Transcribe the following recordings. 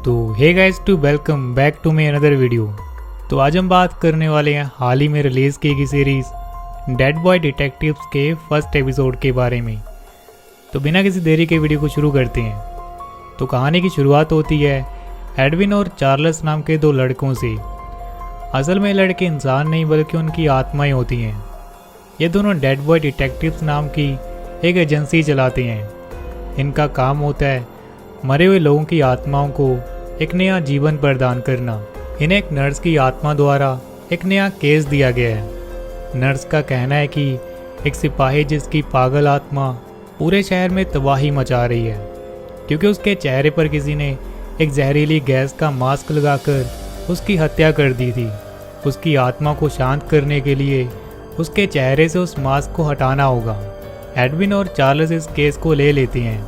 तो hey guys to welcome back to my another video. तो आज हम बात करने वाले हैं हाल ही में रिलीज़ की गई सीरीज़ डेड बॉय डिटेक्टिव्स के फर्स्ट एपिसोड के बारे में। तो बिना किसी देरी के वीडियो को शुरू करते हैं। तो कहानी की शुरुआत होती है एडविन और चार्ल्स नाम के दो लड़कों से। असल में लड़के इंसान नहीं बल्कि उनकी आत्माएं होती हैं। ये दोनों डेड बॉय डिटेक्टिव्स नाम की एक एजेंसी चलाते हैं। इनका काम होता है मरे हुए लोगों की आत्माओं को एक नया जीवन प्रदान करना। इन्हें एक नर्स की आत्मा द्वारा एक नया केस दिया गया है। नर्स का कहना है कि एक सिपाही जिसकी पागल आत्मा पूरे शहर में तबाही मचा रही है क्योंकि उसके चेहरे पर किसी ने एक जहरीली गैस का मास्क लगाकर उसकी हत्या कर दी थी। उसकी आत्मा को शांत करने के लिए उसके चेहरे से उस मास्क को हटाना होगा। एडविन और चार्ल्स इस केस को ले लेते हैं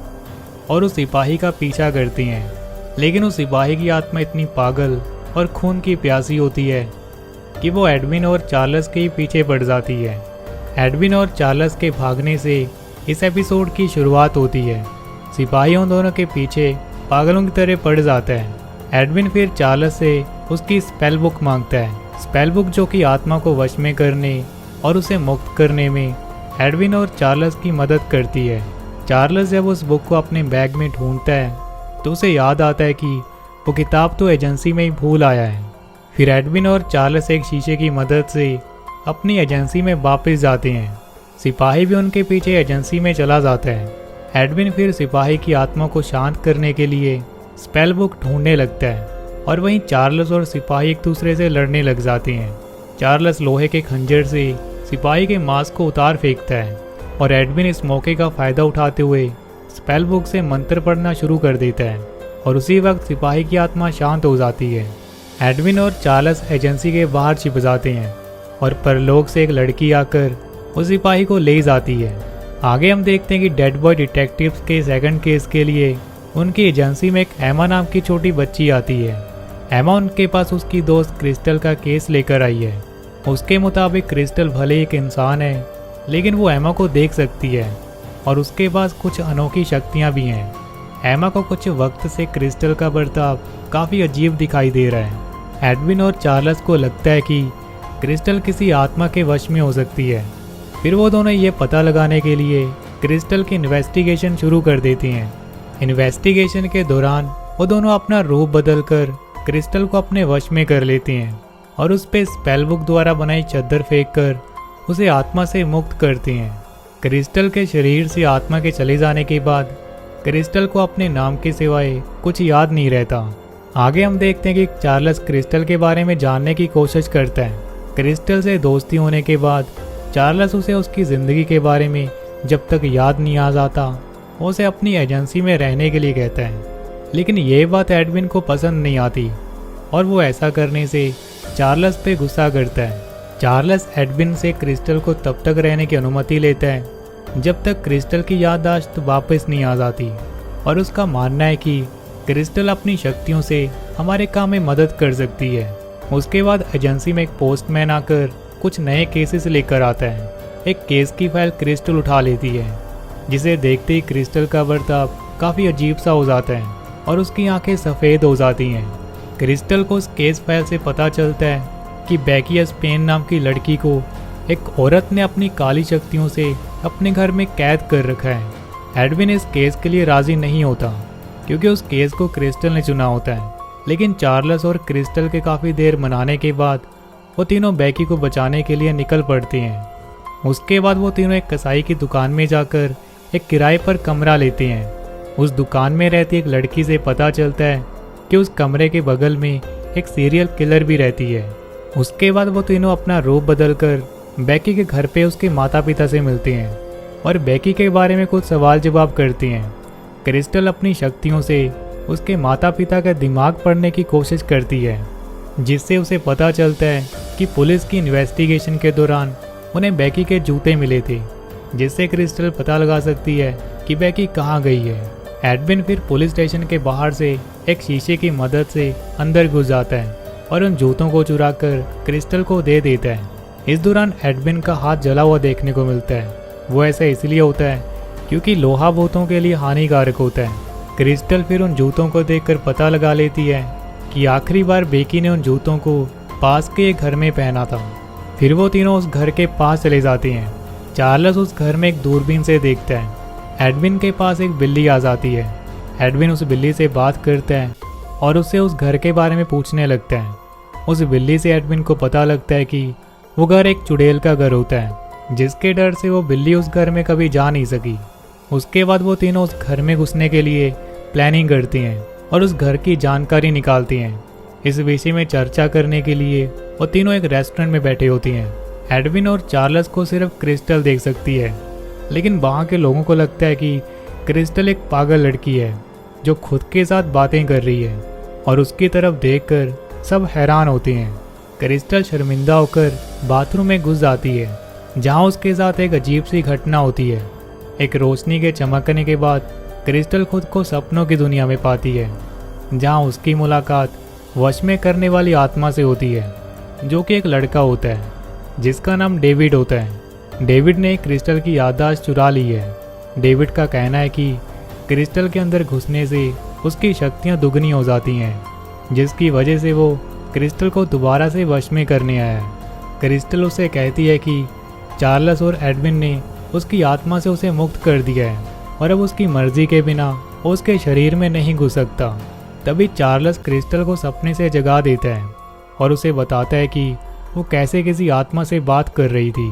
और उस सिपाही का पीछा करते हैं, लेकिन उस सिपाही की आत्मा इतनी पागल और खून की प्यासी होती है कि वो एडविन और चार्ल्स के ही पीछे पड़ जाती है। एडविन और चार्ल्स के भागने से इस एपिसोड की शुरुआत होती है। सिपाही उन दोनों के पीछे पागलों की तरह पड़ जाता है। एडविन फिर चार्ल्स से उसकी स्पेल बुक मांगता है। स्पेल बुक जो कि आत्मा को वश में करने और उसे मुक्त करने में एडविन और चार्ल्स की मदद करती है। चार्ल्स जब उस बुक को अपने बैग में ढूंढता है तो उसे याद आता है कि वो किताब तो एजेंसी में ही भूल आया है। फिर एडविन और चार्ल्स एक शीशे की मदद से अपनी एजेंसी में वापस जाते हैं। सिपाही भी उनके पीछे एजेंसी में चला जाता है। एडविन फिर सिपाही की आत्मा को शांत करने के लिए स्पेल बुक ढूंढने लगता है और वहीं चार्ल्स और सिपाही एक दूसरे से लड़ने लग जाते हैं। चार्ल्स लोहे के खंजर से सिपाही के मास्क को उतार फेंकता है और एडविन इस मौके का फ़ायदा उठाते हुए स्पेल बुक से मंत्र पढ़ना शुरू कर देता है और उसी वक्त सिपाही की आत्मा शांत हो जाती है। एडविन और चार्ल्स एजेंसी के बाहर छिप जाते हैं और परलोक से एक लड़की आकर उस सिपाही को ले जाती है। आगे हम देखते हैं कि डेड बॉय डिटेक्टिव्स के सेकंड केस के लिए उनकी एजेंसी में एक एमा नाम की छोटी बच्ची आती है। एमा उनके पास उसकी दोस्त क्रिस्टल का केस लेकर आई है। उसके मुताबिक क्रिस्टल भले एक इंसान है, लेकिन वो एमा को देख सकती है और उसके पास कुछ अनोखी शक्तियाँ भी हैं। एमा को कुछ वक्त से क्रिस्टल का बर्ताव काफ़ी अजीब दिखाई दे रहा है। एडविन और चार्ल्स को लगता है कि क्रिस्टल किसी आत्मा के वश में हो सकती है। फिर वो दोनों ये पता लगाने के लिए क्रिस्टल की इन्वेस्टिगेशन शुरू कर देती हैं। इन्वेस्टिगेशन के दौरान वो दोनों अपना रूप बदलकर क्रिस्टल को अपने वश में कर लेते हैं और उस पर स्पेल बुक द्वारा बनाई चादर फेंक कर उसे आत्मा से मुक्त करते हैं। क्रिस्टल के शरीर से आत्मा के चले जाने के बाद क्रिस्टल को अपने नाम के सिवाय कुछ याद नहीं रहता। आगे हम देखते हैं कि चार्ल्स क्रिस्टल के बारे में जानने की कोशिश करता है। क्रिस्टल से दोस्ती होने के बाद चार्ल्स उसे उसकी ज़िंदगी के बारे में जब तक याद नहीं आ जाता वो उसे अपनी एजेंसी में रहने के लिए कहता है, लेकिन ये बात एडविन को पसंद नहीं आती और वो ऐसा करने से चार्ल्स पे गुस्सा करता है। चार्ल्स एडविन से क्रिस्टल को तब तक रहने की अनुमति लेता है जब तक क्रिस्टल की याददाश्त वापस नहीं आ जाती और उसका मानना है कि क्रिस्टल अपनी शक्तियों से हमारे काम में मदद कर सकती है। उसके बाद एजेंसी में एक पोस्टमैन आकर कुछ नए केसेस लेकर आता है। एक केस की फाइल क्रिस्टल उठा लेती है, जिसे देखते ही क्रिस्टल का बर्ताव काफ़ी अजीब सा हो जाता है और उसकी आंखें सफ़ेद हो जाती हैं। क्रिस्टल को उस केस फाइल से पता चलता है कि बेकी स्पेन नाम की लड़की को एक औरत ने अपनी काली शक्तियों से अपने घर में कैद कर रखा है। एडविन इस केस के लिए राज़ी नहीं होता क्योंकि उस केस को क्रिस्टल ने चुना होता है, लेकिन चार्ल्स और क्रिस्टल के काफ़ी देर मनाने के बाद वो तीनों बेकी को बचाने के लिए निकल पड़ते हैं। उसके बाद वो तीनों एक कसाई की दुकान में जाकर एक किराए पर कमरा लेते हैं। उस दुकान में रहती एक लड़की से पता चलता है कि उस कमरे के बगल में एक सीरियल किलर भी रहती है। उसके बाद वो तीनों अपना रूप बदलकर बेकी के घर पे उसके माता पिता से मिलते हैं और बेकी के बारे में कुछ सवाल जवाब करते हैं। क्रिस्टल अपनी शक्तियों से उसके माता पिता का दिमाग पढ़ने की कोशिश करती है, जिससे उसे पता चलता है कि पुलिस की इन्वेस्टिगेशन के दौरान उन्हें बेकी के जूते मिले थे, जिससे क्रिस्टल पता लगा सकती है कि बेकी कहाँ गई है। एडविन फिर पुलिस स्टेशन के बाहर से एक शीशे की मदद से अंदर घुस जाता है और उन जूतों को चुराकर क्रिस्टल को दे देता है। इस दौरान एडविन का हाथ जला हुआ देखने को मिलता है। वो ऐसा इसलिए होता है क्योंकि लोहा भूतों के लिए हानिकारक होता है। क्रिस्टल फिर उन जूतों को देखकर पता लगा लेती है कि आखिरी बार बेकी ने उन जूतों को पास के एक घर में पहना था। फिर वो तीनों उस घर के पास चले जाते हैं। चार्ल्स उस घर में एक दूरबीन से देखता है। एडविन के पास एक बिल्ली आ जाती है। एडविन उस बिल्ली से बात करता है और उससे उस घर के बारे में पूछने लगता है। उस बिल्ली से एडविन को पता लगता है कि वो घर एक चुड़ैल का घर होता है, जिसके डर से वो बिल्ली उस घर में कभी जा नहीं सकी। उसके बाद वो तीनों उस घर में घुसने के लिए प्लानिंग करती हैं और उस घर की जानकारी निकालती हैं। इस विषय में चर्चा करने के लिए वो तीनों एक रेस्टोरेंट में बैठे होती हैं। एडविन और चार्ल्स को सिर्फ क्रिस्टल देख सकती है, लेकिन वहाँ के लोगों को लगता है कि क्रिस्टल एक पागल लड़की है जो खुद के साथ बातें कर रही है, और उसकी तरफ देखकर सब हैरान होते हैं। क्रिस्टल शर्मिंदा होकर बाथरूम में घुस जाती है, जहाँ उसके साथ एक अजीब सी घटना होती है। एक रोशनी के चमकने के बाद क्रिस्टल खुद को सपनों की दुनिया में पाती है, जहाँ उसकी मुलाकात वश में करने वाली आत्मा से होती है, जो कि एक लड़का होता है जिसका नाम डेविड होता है। डेविड ने क्रिस्टल की याददाश्त चुरा ली है। डेविड का कहना है कि क्रिस्टल के अंदर घुसने से उसकी शक्तियाँ दुगनी हो जाती हैं, जिसकी वजह से वो क्रिस्टल को दोबारा से वश में करने आया है। क्रिस्टल उसे कहती है कि चार्ल्स और एडविन ने उसकी आत्मा से उसे मुक्त कर दिया है और अब उसकी मर्जी के बिना वो उसके शरीर में नहीं घुस सकता। तभी चार्ल्स क्रिस्टल को सपने से जगा देता है और उसे बताता है कि वो कैसे किसी आत्मा से बात कर रही थी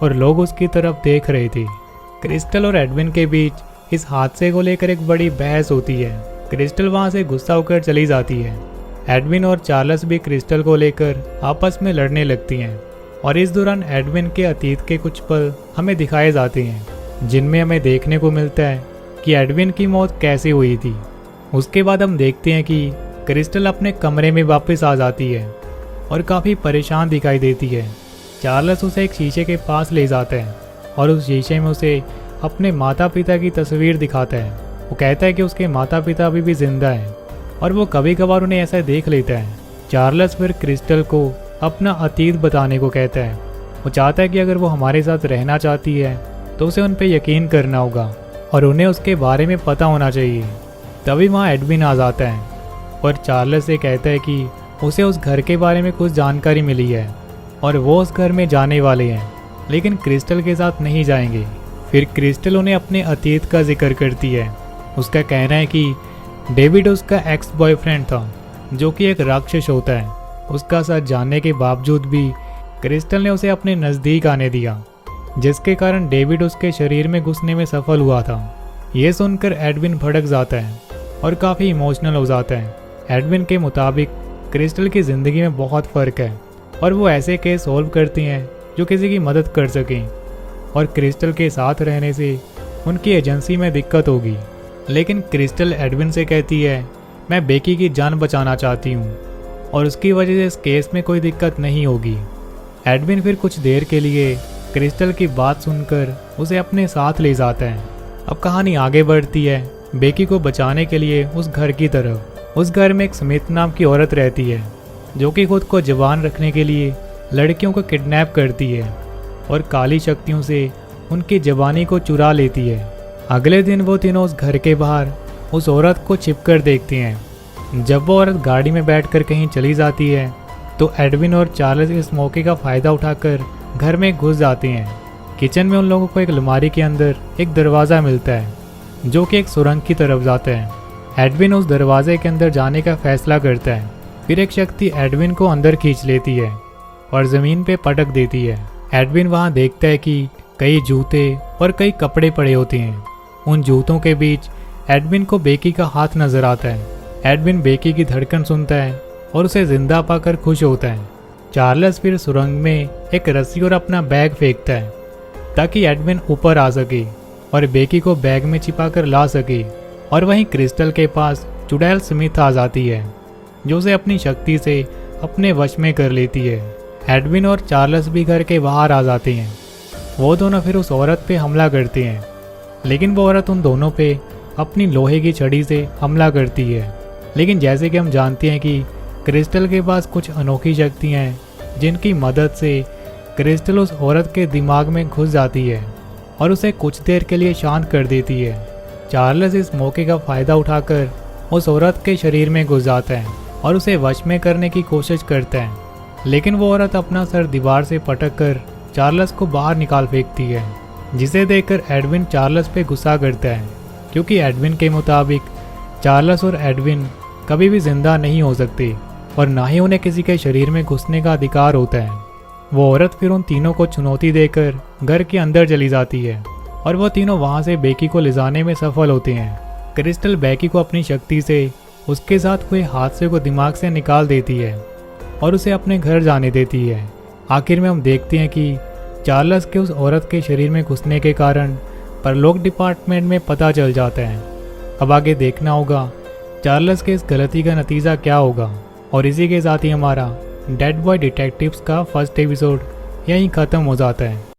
और लोग उसकी तरफ देख रहे थे। क्रिस्टल और एडविन के बीच इस हादसे को लेकर एक बड़ी बहस होती है। क्रिस्टल वहाँ से गुस्सा होकर चली जाती है। एडविन और चार्ल्स भी क्रिस्टल को लेकर आपस में लड़ने लगती हैं, और इस दौरान एडविन के अतीत के कुछ पल हमें दिखाए जाते हैं, जिनमें हमें देखने को मिलता है कि एडविन की मौत कैसे हुई थी। उसके बाद हम देखते हैं कि क्रिस्टल अपने कमरे में वापस आ जाती है और काफ़ी परेशान दिखाई देती है। चार्ल्स उसे एक शीशे के पास ले जाता है और उस शीशे में उसे अपने माता पिता की तस्वीर दिखाता है। वो कहता है कि उसके माता पिता अभी भी जिंदा हैं और वो कभी कभार उन्हें ऐसा देख लेता है। चार्ल्स फिर क्रिस्टल को अपना अतीत बताने को कहता है। वो चाहता है कि अगर वो हमारे साथ रहना चाहती है तो उसे उन पर यकीन करना होगा और उन्हें उसके बारे में पता होना चाहिए। तभी वहाँ एडविन आ जाता है और चार्ल्स से कहता है कि उसे उस घर के बारे में कुछ जानकारी मिली है और वो उस घर में जाने वाले हैं, लेकिन क्रिस्टल के साथ नहीं जाएंगे। फिर क्रिस्टल उन्हें अपने अतीत का जिक्र करती है। उसका कहना है कि डेविड उसका एक्स बॉयफ्रेंड था, जो कि एक राक्षस होता है। उसका साथ जानने के बावजूद भी क्रिस्टल ने उसे अपने नज़दीक आने दिया, जिसके कारण डेविड उसके शरीर में घुसने में सफल हुआ था। ये सुनकर एडविन भड़क जाता है और काफ़ी इमोशनल हो जाता है। एडविन के मुताबिक क्रिस्टल की ज़िंदगी में बहुत फ़र्क है और वो ऐसे केस सॉल्व करती हैं जो किसी की मदद कर सकें, और क्रिस्टल के साथ रहने से उनकी एजेंसी में दिक्कत होगी। लेकिन क्रिस्टल एडविन से कहती है, मैं बेकी की जान बचाना चाहती हूँ और उसकी वजह से इस केस में कोई दिक्कत नहीं होगी। एडविन फिर कुछ देर के लिए क्रिस्टल की बात सुनकर उसे अपने साथ ले जाता है। अब कहानी आगे बढ़ती है बेकी को बचाने के लिए उस घर की तरफ। उस घर में एक स्मिथ नाम की औरत रहती है, जो कि खुद को जवान रखने के लिए लड़कियों को किडनैप करती है और काली शक्तियों से उनकी जवानी को चुरा लेती है। अगले दिन वो तीनों उस घर के बाहर उस औरत को छिपकर देखते हैं। जब वो औरत गाड़ी में बैठकर कहीं चली जाती है तो एडविन और चार्ल्स इस मौके का फ़ायदा उठाकर घर में घुस जाते हैं। किचन में उन लोगों को एक अलमारी के अंदर एक दरवाज़ा मिलता है, जो कि एक सुरंग की तरफ जाता है। एडविन उस दरवाजे के अंदर जाने का फैसला करता है। फिर एक शक्ति एडविन को अंदर खींच लेती है और ज़मीन पे पटक देती है। एडविन वहाँ देखता है कि कई जूते और कई कपड़े पड़े होते हैं। उन जूतों के बीच एडविन को बेकी का हाथ नजर आता है। एडविन बेकी की धड़कन सुनता है और उसे जिंदा पाकर खुश होता है। चार्ल्स फिर सुरंग में एक रस्सी और अपना बैग फेंकता है ताकि एडविन ऊपर आ सके और बेकी को बैग में छिपाकर ला सके। और वहीं क्रिस्टल के पास चुड़ैल स्मिथ आ जाती है, जो उसे अपनी शक्ति से अपने वश में कर लेती है। एडविन और चार्ल्स भी घर के बाहर आ जाते हैं। वो दोनों फिर उस औरत पे हमला करते हैं, लेकिन वो औरत उन दोनों पे अपनी लोहे की छड़ी से हमला करती है। लेकिन जैसे कि हम जानते हैं कि क्रिस्टल के पास कुछ अनोखी शक्तियाँ हैं, जिनकी मदद से क्रिस्टल उस औरत के दिमाग में घुस जाती है और उसे कुछ देर के लिए शांत कर देती है। चार्ल्स इस मौके का फ़ायदा उठाकर उस औरत के शरीर में घुस जाता है और उसे वश में करने की कोशिश करता है, लेकिन वो औरत अपना सर दीवार से पटक कर चार्ल्स को बाहर निकाल फेंकती है, जिसे देखकर एडविन चार्ल्स पे गुस्सा करता है, क्योंकि एडविन के मुताबिक चार्ल्स और एडविन कभी भी जिंदा नहीं हो सकते और ना ही उन्हें किसी के शरीर में घुसने का अधिकार होता है। वो औरत फिर उन तीनों को चुनौती देकर घर के अंदर चली जाती है और वो तीनों वहाँ से बेकी को ले जाने में सफल होते हैं। क्रिस्टल बेकी को अपनी शक्ति से उसके साथ हुए हादसे को दिमाग से निकाल देती है और उसे अपने घर जाने देती है। आखिर में हम देखते हैं कि चार्ल्स के उस औरत के शरीर में घुसने के कारण परलोक डिपार्टमेंट में पता चल जाता है। अब आगे देखना होगा चार्ल्स के इस गलती का नतीजा क्या होगा। और इसी के साथ ही हमारा डेड बॉय डिटेक्टिव्स का फर्स्ट एपिसोड यहीं ख़त्म हो जाता है।